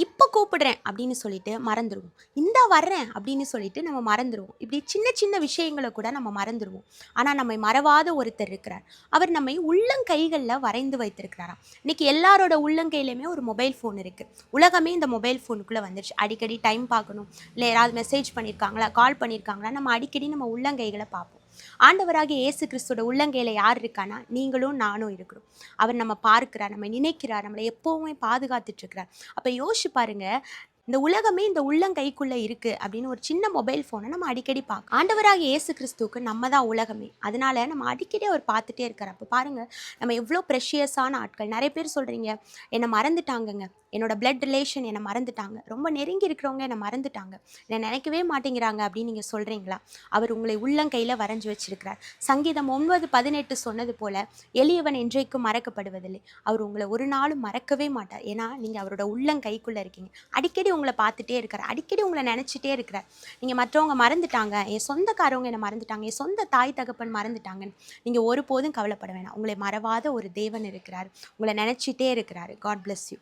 இப்போ கூப்பிடுறேன் அப்படின்னு சொல்லிட்டு மறந்துடுவோம். இந்தா வர்றேன் அப்படின்னு சொல்லிட்டு நம்ம மறந்துடுவோம். இப்படி சின்ன சின்ன விஷயங்களை கூட நம்ம மறந்துடுவோம். ஆனால் நம்மை மறவாத ஒருத்தர் இருக்கிறார். அவர் நம்மை உள்ளங்கைகளில் வரைந்து வைத்திருக்கிறாராம். இன்னைக்கு எல்லாரோட உள்ளங்கையிலையுமே ஒரு மொபைல் ஃபோன் இருக்குது. உலகமே இந்த மொபைல் ஃபோனுக்குள்ளே வந்துருச்சு. அடிக்கடி டைம் பார்க்கணும், இல்லை யாராவது மெசேஜ் பண்ணியிருக்காங்களா, கால் பண்ணியிருக்காங்களா, நம்ம அடிக்கடி நம்ம உள்ளங்கைகளை பார்ப்போம். ஆண்டவராகிய இயேசு கிறிஸ்துவோட உள்ளங்கையில் யார் இருக்கானா, நீங்களும் நானும் இருக்கிறோம். அவர் நம்ம பார்க்கிறார், நம்ம நினைக்கிறார், நம்மளை எப்போவுமே பாதுகாத்துட்டு இருக்கிறார். அப்போ யோசிச்சு பாருங்க, இந்த உலகமே இந்த உள்ளங்கைக்குள்ள இருக்கு அப்படின்னு ஒரு சின்ன மொபைல் ஃபோனை நம்ம அடிக்கடி பார்க்க. ஆண்டவராகிய இயேசு கிறிஸ்துவுக்கு நம்ம தான் உலகமே. அதனால நம்ம அடிக்கடி அவர் பார்த்துட்டே இருக்கார். அப்போ பாருங்க, நம்ம எவ்வளோ ப்ரெஷியஸான ஆட்கள். நிறைய பேர் சொல்றீங்க, என்னை மறந்துட்டாங்கங்க, என்னோட பிளட் ரிலேஷன் என்னை மறந்துட்டாங்க, ரொம்ப நெருங்கி இருக்கிறவங்க என்னை மறந்துட்டாங்க, என்னை நினைக்கவே மாட்டேங்கிறாங்க அப்படின்னு நீங்கள் சொல்கிறீங்களா? அவர் உங்களை உள்ளங்கையில் வரைஞ்சி வச்சிருக்கிறார். சங்கீதம் 9:18 சொன்னது போல, எளியவன் என்றைக்கும் மறக்கப்படுவதில்லை. அவர் உங்களை ஒரு நாளும் மறக்கவே மாட்டார். ஏன்னா நீங்கள் அவரோட உள்ளங்கைக்குள்ளே இருக்கீங்க. அடிக்கடி உங்களை பார்த்துட்டே இருக்கிறார், அடிக்கடி உங்களை நினச்சிட்டே இருக்கிறார். நீங்கள் மற்றவங்க மறந்துட்டாங்க, என் சொந்தக்காரவங்க என்னை மறந்துட்டாங்க, என் சொந்த தாய் தகப்பன் மறந்துட்டாங்கன்னு நீங்கள் ஒருபோதும் கவலைப்பட வேணாம். உங்களை மறவாத ஒரு தேவன் இருக்கிறார், உங்களை நினச்சிட்டே இருக்கிறாரு. God bless you.